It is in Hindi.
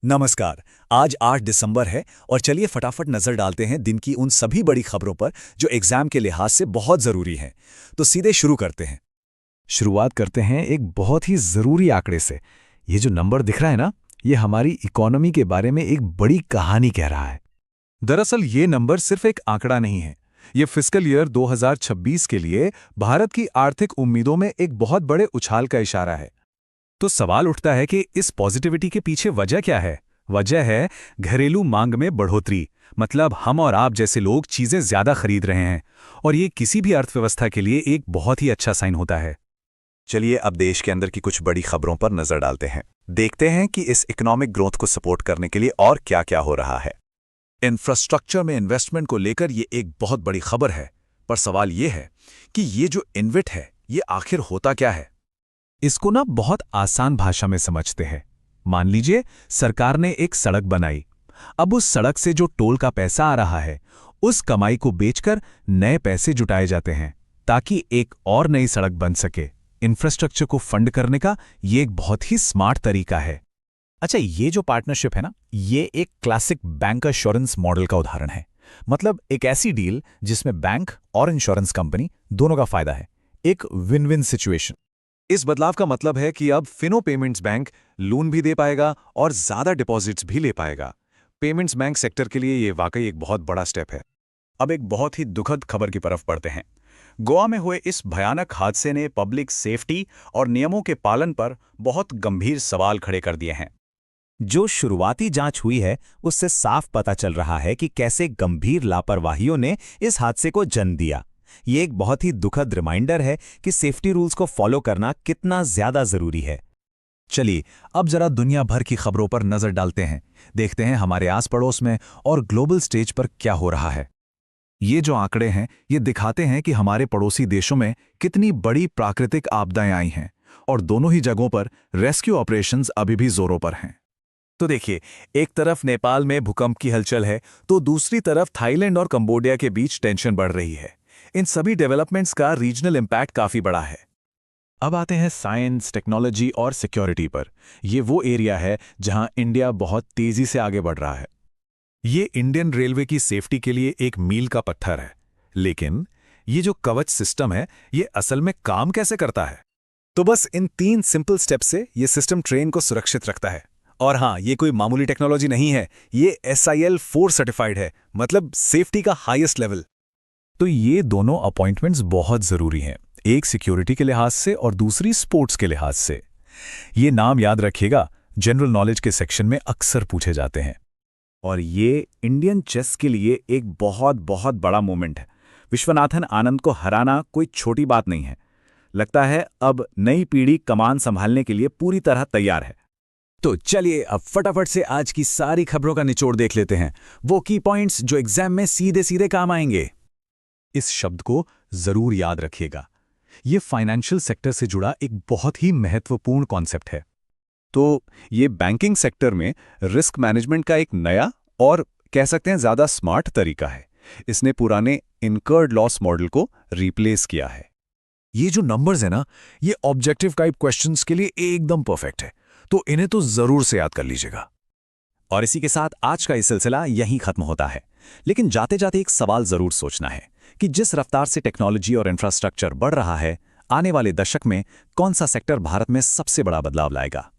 नमस्कार। आज 8 दिसंबर है और चलिए फटाफट नजर डालते हैं दिन की उन सभी बड़ी खबरों पर जो एग्जाम के लिहाज से बहुत जरूरी हैं। तो सीधे शुरू करते हैं। शुरुआत करते हैं एक बहुत ही ज़रूरी आंकड़े से। ये जो नंबर दिख रहा है ना, ये हमारी इकोनॉमी के बारे में एक बड़ी कहानी कह रहा है। दरअसल ये नंबर सिर्फ एक आंकड़ा नहीं है। ये फिस्कल ईयर 2026 के लिए भारत की आर्थिक उम्मीदों में एक बहुत बड़े उछाल का इशारा है। तो सवाल उठता है कि इस पॉजिटिविटी के पीछे वजह क्या है? वजह है घरेलू मांग में बढ़ोतरी। मतलब हम और आप जैसे लोग चीजें ज्यादा खरीद रहे हैं और ये किसी भी अर्थव्यवस्था के लिए एक बहुत ही अच्छा साइन होता है। चलिए अब देश के अंदर की कुछ बड़ी खबरों पर नजर डालते हैं। देखते हैं कि इस इकोनॉमिक ग्रोथ को सपोर्ट करने के लिए और क्या-क्या हो रहा है। इंफ्रास्ट्रक्चर में इन्वेस्टमेंट को लेकर ये एक बहुत बड़ी खबर है, पर सवाल ये है कि ये जो इन्वेट है ये आखिर होता क्या है? इसको ना बहुत आसान भाषा में समझते हैं। मान लीजिए सरकार ने एक सड़क बनाई। अब उस सड़क से जो टोल का पैसा आ रहा है, उस कमाई को बेचकर नए पैसे जुटाए जाते हैं ताकि एक और नई सड़क बन सके। इंफ्रास्ट्रक्चर को फंड करने का ये एक बहुत ही स्मार्ट तरीका है। अच्छा, ये जो पार्टनरशिप है ना, ये एक क्लासिक बैंक एश्योरेंस मॉडल का उदाहरण है। मतलब एक ऐसी डील जिसमें बैंक और इंश्योरेंस कंपनी दोनों का फायदा है। एक विन विन सिचुएशन। इस बदलाव का मतलब है कि अब फिनो पेमेंट्स बैंक लोन भी दे पाएगा और ज्यादा डिपॉजिट्स भी ले पाएगा। पेमेंट्स बैंक सेक्टर के लिए ये वाकई एक बहुत बड़ा स्टेप है। अब एक बहुत ही दुखद खबर की तरफ बढ़ते हैं। गोवा में हुए इस भयानक हादसे ने पब्लिक सेफ्टी और नियमों के पालन पर बहुत गंभीर सवाल खड़े कर दिए हैं। जो शुरुआती जांच हुई है उससे साफ पता चल रहा है कि कैसे गंभीर लापरवाहियों ने इस हादसे को जन्म दिया। ये एक बहुत ही दुखद रिमाइंडर है कि सेफ्टी रूल्स को फॉलो करना कितना ज्यादा जरूरी है। चलिए अब जरा दुनिया भर की खबरों पर नजर डालते हैं। देखते हैं हमारे आस पड़ोस में और ग्लोबल स्टेज पर क्या हो रहा है। ये जो आंकड़े हैं ये दिखाते हैं कि हमारे पड़ोसी देशों में कितनी बड़ी प्राकृतिक आपदाएं आई हैं और दोनों ही जगहों पर रेस्क्यू ऑपरेशंस अभी भी जोरों पर हैं। तो देखिए, एक तरफ नेपाल में भूकंप की हलचल है तो दूसरी तरफ थाईलैंड और कंबोडिया के बीच टेंशन बढ़ रही है। इन सभी डेवलपमेंट्स का रीजनल इम्पैक्ट काफी बड़ा है। अब आते हैं साइंस, टेक्नोलॉजी और सिक्योरिटी पर। ये वो एरिया है जहां इंडिया बहुत तेजी से आगे बढ़ रहा है। ये इंडियन रेलवे की सेफ्टी के लिए एक मील का पत्थर है। लेकिन ये जो कवच सिस्टम है ये असल में काम कैसे करता है? तो बस इन 3 सिंपल स्टेप से ये सिस्टम ट्रेन को सुरक्षित रखता है। और हाँ, ये कोई मामूली टेक्नोलॉजी नहीं है, ये SIL 4 सर्टिफाइड है, मतलब सेफ्टी का हाईएस्ट लेवल। तो ये दोनों अपॉइंटमेंट्स बहुत जरूरी हैं, एक सिक्योरिटी के लिहाज से और दूसरी स्पोर्ट्स के लिहाज से। ये नाम याद रखिएगा, जनरल नॉलेज के सेक्शन में अक्सर पूछे जाते हैं। और ये इंडियन चेस के लिए एक बहुत बहुत बड़ा मोमेंट है। विश्वनाथन आनंद को हराना कोई छोटी बात नहीं है। लगता है अब नई पीढ़ी कमान संभालने के लिए पूरी तरह तैयार है। तो चलिए अब फटाफट से आज की सारी खबरों का निचोड़ देख लेते हैं, वो की पॉइंट्स जो एग्जाम में सीधे सीधे काम आएंगे। इस शब्द को जरूर याद रखिएगा। ये फाइनेंशियल सेक्टर से जुड़ा एक बहुत ही महत्वपूर्ण कॉन्सेप्ट है। तो ये बैंकिंग सेक्टर में रिस्क मैनेजमेंट का एक नया और कह सकते हैं ज्यादा स्मार्ट तरीका है। इसने पुराने इनकर्ड लॉस मॉडल को रिप्लेस किया है। ये जो नंबर्स है ना, ये ऑब्जेक्टिव टाइप क्वेश्चंस के लिए एकदम परफेक्ट है, तो इन्हें तो जरूर से याद कर लीजिएगा। और इसी के साथ आज का ये सिलसिला यहीं खत्म होता है। लेकिन जाते जाते एक सवाल जरूर सोचना है कि जिस रफ्तार से टेक्नोलॉजी और इंफ्रास्ट्रक्चर बढ़ रहा है, आने वाले दशक में कौन सा सेक्टर भारत में सबसे बड़ा बदलाव लाएगा।